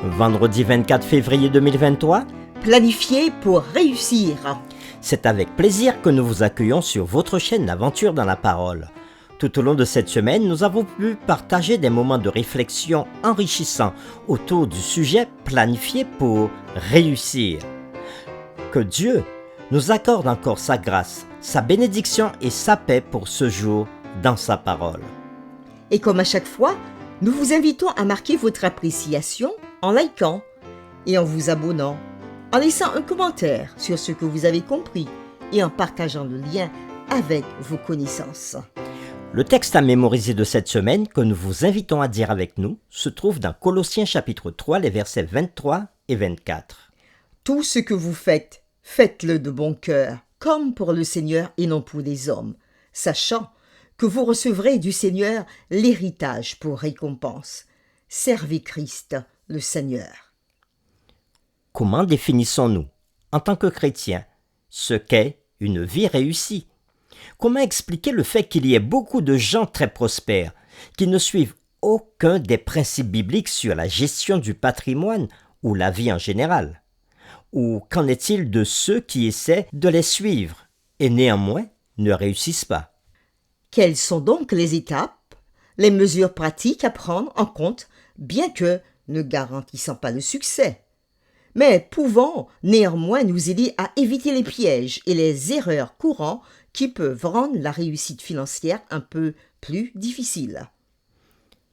Vendredi 24 février 2023, Planifier pour réussir. c'est avec plaisir que nous vous accueillons sur votre chaîne L'Aventure dans la Parole. Tout au long de cette semaine, nous avons pu partager des moments de réflexion enrichissants autour du sujet Planifier pour réussir. Que Dieu nous accorde encore sa grâce, sa bénédiction et sa paix pour ce jour dans sa parole. Et comme à chaque fois, nous vous invitons à marquer votre appréciation en likant et en vous abonnant, en laissant un commentaire sur ce que vous avez compris et en partageant le lien avec vos connaissances. Le texte à mémoriser de cette semaine que nous vous invitons à dire avec nous se trouve dans Colossiens chapitre 3, les versets 23 et 24. Tout ce que vous faites, faites-le de bon cœur, comme pour le Seigneur et non pour les hommes, sachant que vous recevrez du Seigneur l'héritage pour récompense. Servez Christ, le Seigneur. Comment définissons-nous, en tant que chrétiens, ce qu'est une vie réussie? Comment expliquer le fait qu'il y ait beaucoup de gens très prospères qui ne suivent aucun des principes bibliques sur la gestion du patrimoine ou la vie en général? Ou qu'en est-il de ceux qui essaient de les suivre et néanmoins ne réussissent pas? Quelles sont donc les étapes, les mesures pratiques à prendre en compte, bien que ne garantissant pas le succès, mais pouvant néanmoins nous aider à éviter les pièges et les erreurs courantes qui peuvent rendre la réussite financière un peu plus difficile.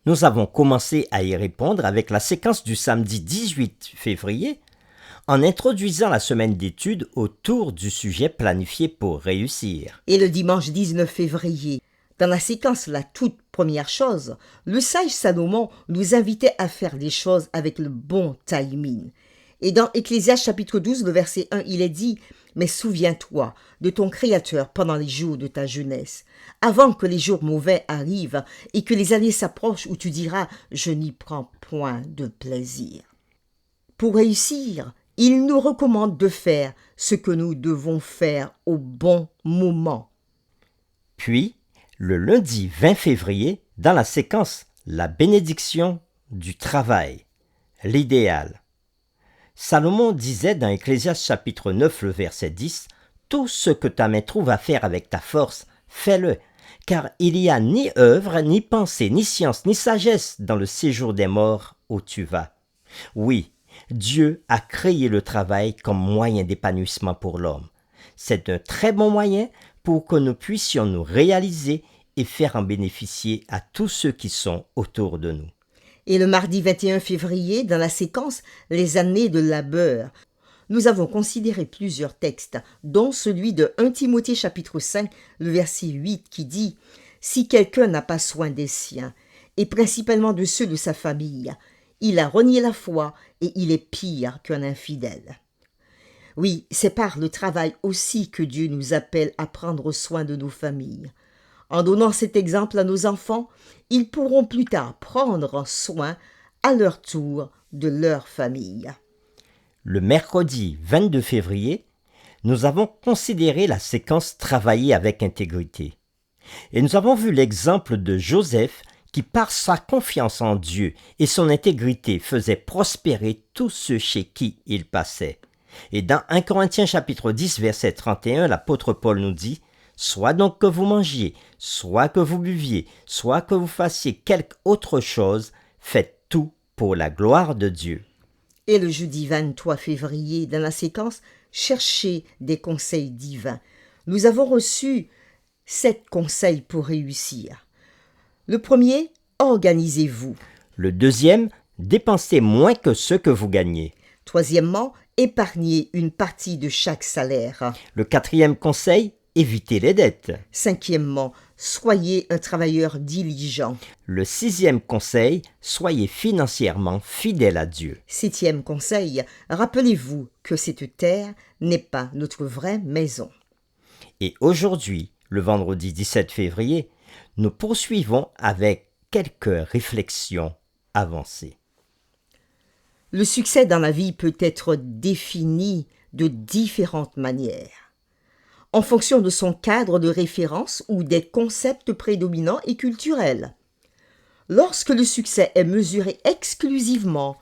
Nous avons commencé à y répondre avec la séquence du samedi 18 février en introduisant la semaine d'études autour du sujet planifié pour réussir. Et le dimanche 19 février, dans la séquence La toute première chose, le sage Salomon nous invitait à faire les choses avec le bon timing. Et dans Ecclésiaste chapitre 12, le verset 1, il est dit « Mais souviens-toi de ton Créateur pendant les jours de ta jeunesse, avant que les jours mauvais arrivent et que les années s'approchent où tu diras « Je n'y prends point de plaisir ». Pour réussir, il nous recommande de faire ce que nous devons faire au bon moment. Puis, le lundi 20 février, dans la séquence La bénédiction du travail, l'idéal. Salomon disait dans Ecclésiaste chapitre 9, le verset 10, « Tout ce que ta main trouve à faire avec ta force, fais-le, car il n'y a ni œuvre, ni pensée, ni science, ni sagesse dans le séjour des morts où tu vas. » Oui, Dieu a créé le travail comme moyen d'épanouissement pour l'homme. C'est un très bon moyen pour que nous puissions nous réaliser et faire en bénéficier à tous ceux qui sont autour de nous. Et le mardi 21 février, dans la séquence Les années de labeur, nous avons considéré plusieurs textes, dont celui de 1 Timothée chapitre 5, le verset 8, qui dit « Si quelqu'un n'a pas soin des siens, et principalement de ceux de sa famille, il a renié la foi et il est pire qu'un infidèle. » Oui, c'est par le travail aussi que Dieu nous appelle à prendre soin de nos familles. En donnant cet exemple à nos enfants, ils pourront plus tard prendre soin à leur tour de leur famille. Le mercredi 22 février, nous avons considéré la séquence Travailler avec intégrité. Et nous avons vu l'exemple de Joseph qui, par sa confiance en Dieu et son intégrité, faisait prospérer tous ceux chez qui il passait. Et dans 1 Corinthiens chapitre 10, verset 31, l'apôtre Paul nous dit « Soit donc que vous mangiez, soit que vous buviez, soit que vous fassiez quelque autre chose, faites tout pour la gloire de Dieu. » Et le jeudi 23 février, dans la séquence « Chercher des conseils divins », nous avons reçu 7 conseils pour réussir. Le premier, organisez-vous. Le deuxième, dépensez moins que ce que vous gagnez. Troisièmement, épargnez une partie de chaque salaire. Le quatrième conseil, évitez les dettes. Cinquièmement, soyez un travailleur diligent. Le sixième conseil, soyez financièrement fidèle à Dieu. Septième conseil, rappelez-vous que cette terre n'est pas notre vraie maison. Et aujourd'hui, le vendredi 17 février, nous poursuivons avec quelques réflexions avancées. Le succès dans la vie peut être défini de différentes manières, en fonction de son cadre de référence ou des concepts prédominants et culturels. Lorsque le succès est mesuré exclusivement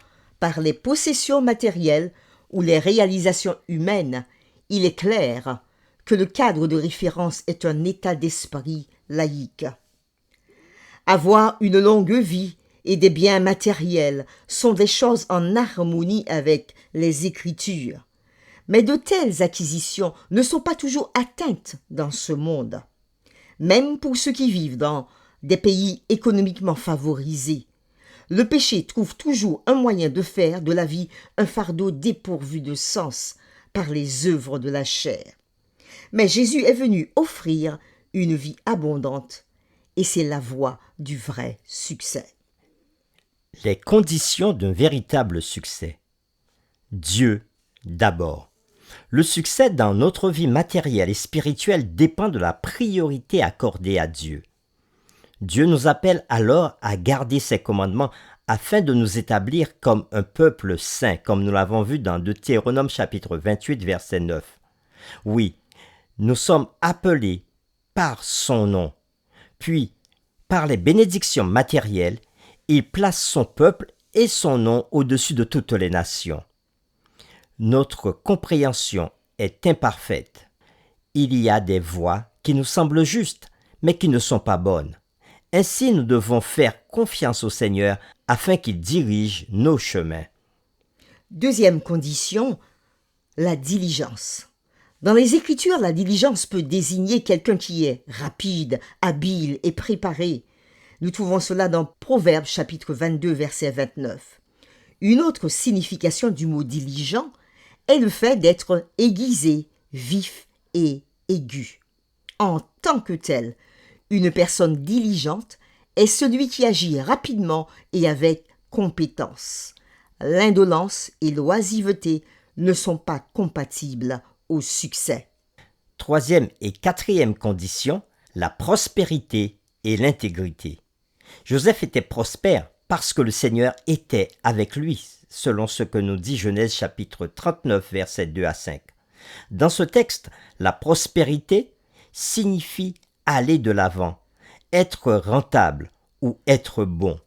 par les possessions matérielles ou les réalisations humaines, il est clair que le cadre de référence est un état d'esprit laïque. Avoir une longue vie et des biens matériels sont des choses en harmonie avec les Écritures. Mais de telles acquisitions ne sont pas toujours atteintes dans ce monde. Même pour ceux qui vivent dans des pays économiquement favorisés, le péché trouve toujours un moyen de faire de la vie un fardeau dépourvu de sens par les œuvres de la chair. Mais Jésus est venu offrir une vie abondante et c'est la voie du vrai succès. Les conditions d'un véritable succès. Dieu d'abord. Le succès dans notre vie matérielle et spirituelle dépend de la priorité accordée à Dieu. Dieu nous appelle alors à garder ses commandements afin de nous établir comme un peuple saint, comme nous l'avons vu dans Deutéronome chapitre 28, verset 9. Oui, nous sommes appelés par son nom. Puis, par les bénédictions matérielles, il place son peuple et son nom au-dessus de toutes les nations. Notre compréhension est imparfaite. Il y a des voies qui nous semblent justes, mais qui ne sont pas bonnes. Ainsi, nous devons faire confiance au Seigneur afin qu'il dirige nos chemins. Deuxième condition, la diligence. Dans les Écritures, la diligence peut désigner quelqu'un qui est rapide, habile et préparé. Nous trouvons cela dans Proverbes chapitre 22, verset 29. Une autre signification du mot diligent est le fait d'être aiguisé, vif et aigu. En tant que tel, une personne diligente est celui qui agit rapidement et avec compétence. L'indolence et l'oisiveté ne sont pas compatibles au succès. Troisième et quatrième condition, la prospérité et l'intégrité. Joseph était prospère parce que le Seigneur était avec lui, selon ce que nous dit Genèse chapitre 39, versets 2 à 5. Dans ce texte, la prospérité signifie aller de l'avant, être rentable ou être bon.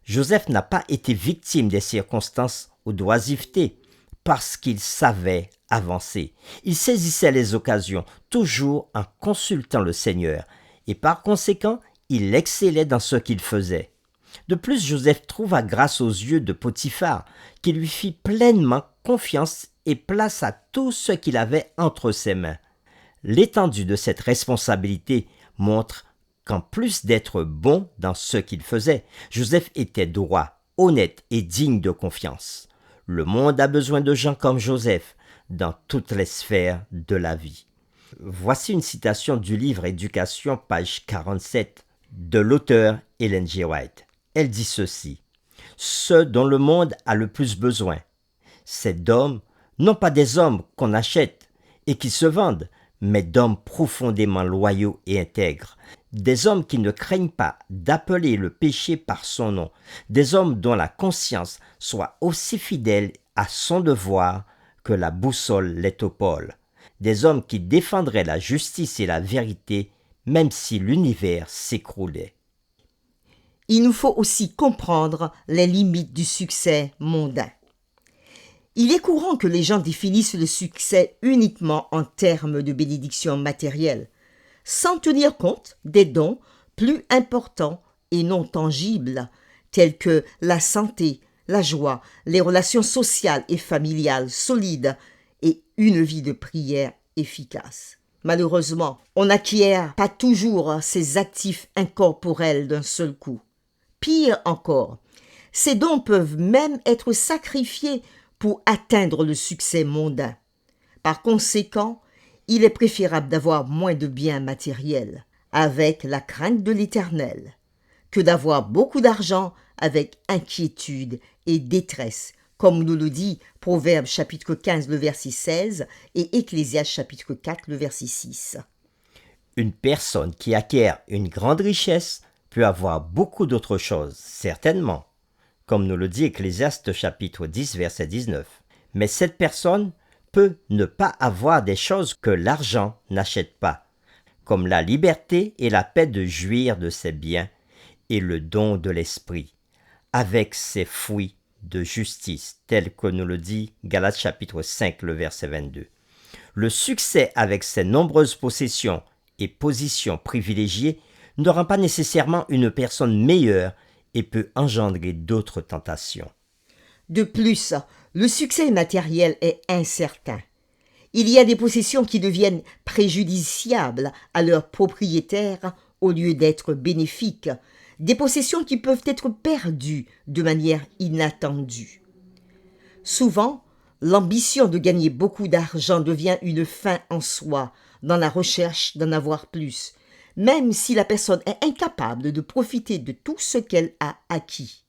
Joseph n'a pas été victime des circonstances ou d'oisiveté parce qu'il savait avancer. Il saisissait les occasions, toujours en consultant le Seigneur, et par conséquent, il excellait dans ce qu'il faisait. De plus, Joseph trouva grâce aux yeux de Potiphar, qui lui fit pleinement confiance et plaça tout ce qu'il avait entre ses mains. L'étendue de cette responsabilité montre qu'en plus d'être bon dans ce qu'il faisait, Joseph était droit, honnête et digne de confiance. Le monde a besoin de gens comme Joseph dans toutes les sphères de la vie. Voici une citation du livre Éducation, page 47, de l'auteur Ellen G. White. Elle dit ceci: « Ce dont le monde a le plus besoin, c'est d'hommes, non pas des hommes qu'on achète et qui se vendent, mais d'hommes profondément loyaux et intègres, des hommes qui ne craignent pas d'appeler le péché par son nom, des hommes dont la conscience soit aussi fidèle à son devoir que la boussole l'est au pôle, des hommes qui défendraient la justice et la vérité même si l'univers s'écroulait. » Il nous faut aussi comprendre les limites du succès mondain. Il est courant que les gens définissent le succès uniquement en termes de bénédictions matérielles, sans tenir compte des dons plus importants et non tangibles, tels que la santé, la joie, les relations sociales et familiales solides et une vie de prière efficace. Malheureusement, on n'acquiert pas toujours ces actifs incorporels d'un seul coup. Pire encore, ces dons peuvent même être sacrifiés pour atteindre le succès mondain. Par conséquent, il est préférable d'avoir moins de biens matériels, avec la crainte de l'Éternel, que d'avoir beaucoup d'argent avec inquiétude et détresse, comme nous le dit Proverbes chapitre 15, le verset 16 et Ecclésiaste chapitre 4, le verset 6. Une personne qui acquiert une grande richesse peut avoir beaucoup d'autres choses, certainement, comme nous le dit Ecclésiaste chapitre 10, verset 19. Mais cette personne peut ne pas avoir des choses que l'argent n'achète pas, comme la liberté et la paix de jouir de ses biens et le don de l'esprit, avec ses fruits de justice, tel que nous le dit Galates chapitre 5, le verset 22. Le succès avec ses nombreuses possessions et positions privilégiées ne rend pas nécessairement une personne meilleure et peut engendrer d'autres tentations. De plus, le succès matériel est incertain. Il y a des possessions qui deviennent préjudiciables à leurs propriétaires au lieu d'être bénéfiques, des possessions qui peuvent être perdues de manière inattendue. Souvent, l'ambition de gagner beaucoup d'argent devient une fin en soi dans la recherche d'en avoir plus, même si la personne est incapable de profiter de tout ce qu'elle a acquis.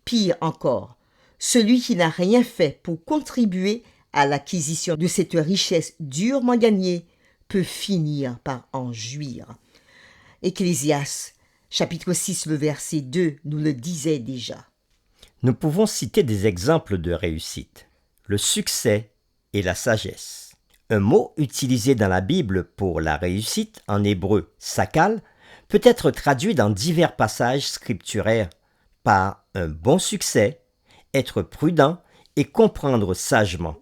Pire encore, celui qui n'a rien fait pour contribuer à l'acquisition de cette richesse durement gagnée peut finir par en jouir. Ecclésiaste, chapitre 6, le verset 2, nous le disait déjà. Nous pouvons citer des exemples de réussite. Le succès et la sagesse. Un mot utilisé dans la Bible pour la réussite, en hébreu sakal, peut être traduit dans divers passages scripturaires par un bon succès, être prudent et comprendre sagement.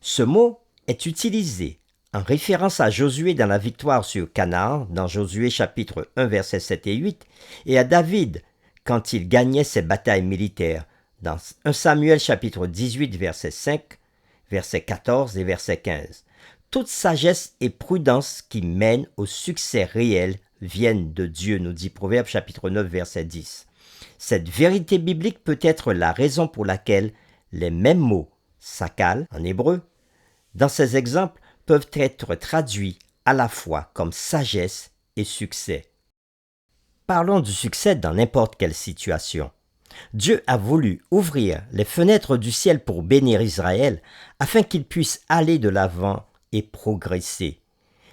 Ce mot est utilisé en référence à Josué dans la victoire sur Canaan, dans Josué chapitre 1 versets 7 et 8, et à David quand il gagnait ses batailles militaires, dans 1 Samuel chapitre 18 verset 5, verset 14 et verset 15. Toute sagesse et prudence qui mènent au succès réel viennent de Dieu, nous dit Proverbe chapitre 9 verset 10. Cette vérité biblique peut être la raison pour laquelle les mêmes mots, sakal en hébreu, dans ces exemples peuvent être traduits à la fois comme sagesse et succès. Parlons du succès dans n'importe quelle situation. Dieu a voulu ouvrir les fenêtres du ciel pour bénir Israël afin qu'il puisse aller de l'avant et progresser.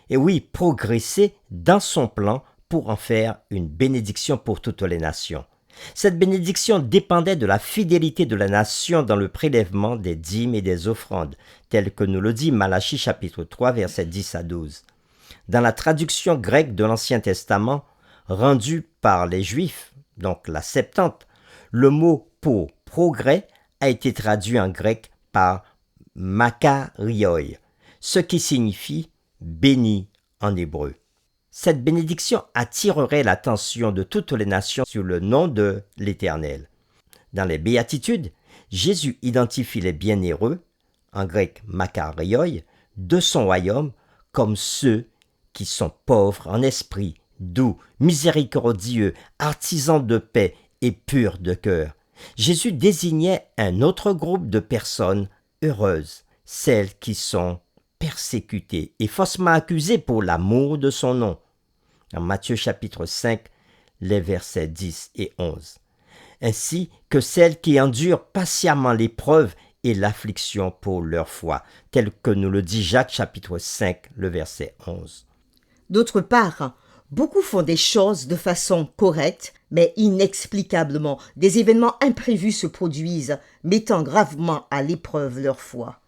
Et oui, progresser dans son plan pour en faire une bénédiction pour toutes les nations. Cette bénédiction dépendait de la fidélité de la nation dans le prélèvement des dîmes et des offrandes, tel que nous le dit Malachie chapitre 3 versets 10 à 12. Dans la traduction grecque de l'Ancien Testament, rendue par les Juifs, donc la Septante, le mot pour progrès a été traduit en grec par makarioi, ce qui signifie béni en hébreu. Cette bénédiction attirerait l'attention de toutes les nations sur le nom de l'Éternel. Dans les béatitudes, Jésus identifie les bienheureux, en grec makarioi, de son royaume comme ceux qui sont pauvres en esprit, doux, miséricordieux, artisans de paix et purs de cœur. Jésus désignait un autre groupe de personnes heureuses, celles qui sont persécutées et faussement accusées pour l'amour de son nom. En Matthieu chapitre 5, les versets 10 et 11. Ainsi que celles qui endurent patiemment l'épreuve et l'affliction pour leur foi, tel que nous le dit Jacques chapitre 5, le verset 11. D'autre part, beaucoup font des choses de façon correcte, mais inexplicablement, des événements imprévus se produisent, mettant gravement à l'épreuve leur foi.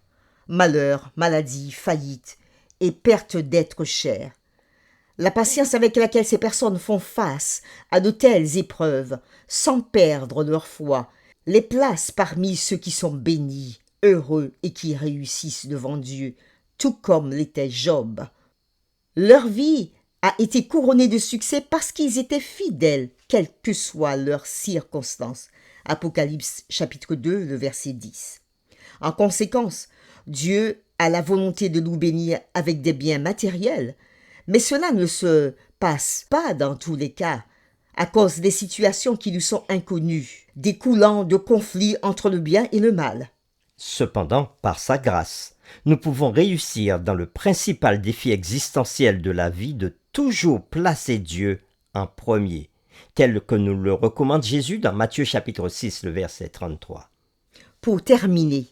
Malheur, maladie, faillite et perte d'êtres chers. La patience avec laquelle ces personnes font face à de telles épreuves, sans perdre leur foi, les place parmi ceux qui sont bénis, heureux et qui réussissent devant Dieu, tout comme l'était Job. Leur vie a été couronnée de succès parce qu'ils étaient fidèles, quelles que soient leurs circonstances. Apocalypse chapitre 2, le verset 10. En conséquence, Dieu a la volonté de nous bénir avec des biens matériels, mais cela ne se passe pas dans tous les cas, à cause des situations qui nous sont inconnues, découlant de conflits entre le bien et le mal. Cependant, par sa grâce, nous pouvons réussir dans le principal défi existentiel de la vie de toujours placer Dieu en premier, tel que nous le recommande Jésus dans Matthieu chapitre 6, le verset 33. Pour terminer,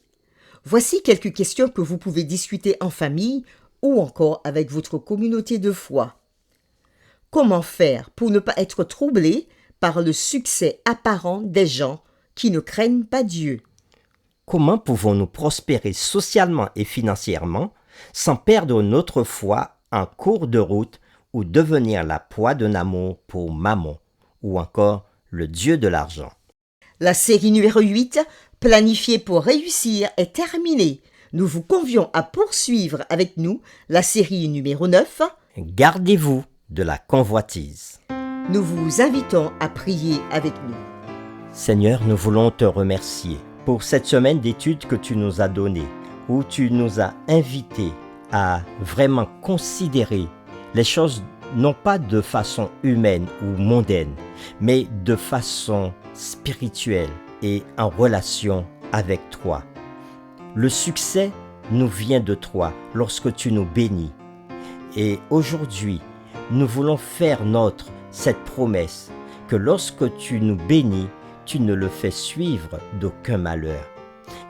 voici quelques questions que vous pouvez discuter en famille ou encore avec votre communauté de foi. Comment faire pour ne pas être troublé par le succès apparent des gens qui ne craignent pas Dieu? Comment pouvons-nous prospérer socialement et financièrement sans perdre notre foi en cours de route ou devenir la proie d'un amour pour Mammon ou encore le Dieu de l'argent? La série numéro 8, planifiée pour réussir, est terminée. Nous vous convions à poursuivre avec nous la série numéro 9. Gardez-vous de la convoitise. Nous vous invitons à prier avec nous. Seigneur, nous voulons te remercier pour cette semaine d'études que tu nous as donnée, où tu nous as invités à vraiment considérer les choses non pas de façon humaine ou mondaine, mais de façon spirituelle et en relation avec toi. Le succès nous vient de toi lorsque tu nous bénis. Et aujourd'hui, nous voulons faire nôtre cette promesse que lorsque tu nous bénis, tu ne le fais suivre d'aucun malheur.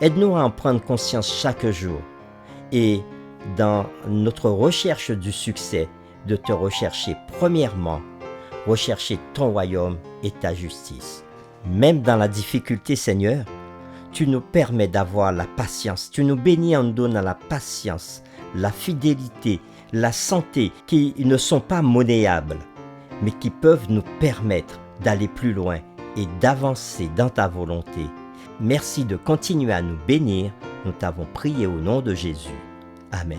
Aide-nous à en prendre conscience chaque jour et dans notre recherche du succès, de te rechercher premièrement, rechercher ton royaume et ta justice. Même dans la difficulté, Seigneur, tu nous permets d'avoir la patience. Tu nous bénis en nous donnant la patience, la fidélité, la santé qui ne sont pas monnayables, mais qui peuvent nous permettre d'aller plus loin et d'avancer dans ta volonté. Merci de continuer à nous bénir. Nous t'avons prié au nom de Jésus. Amen.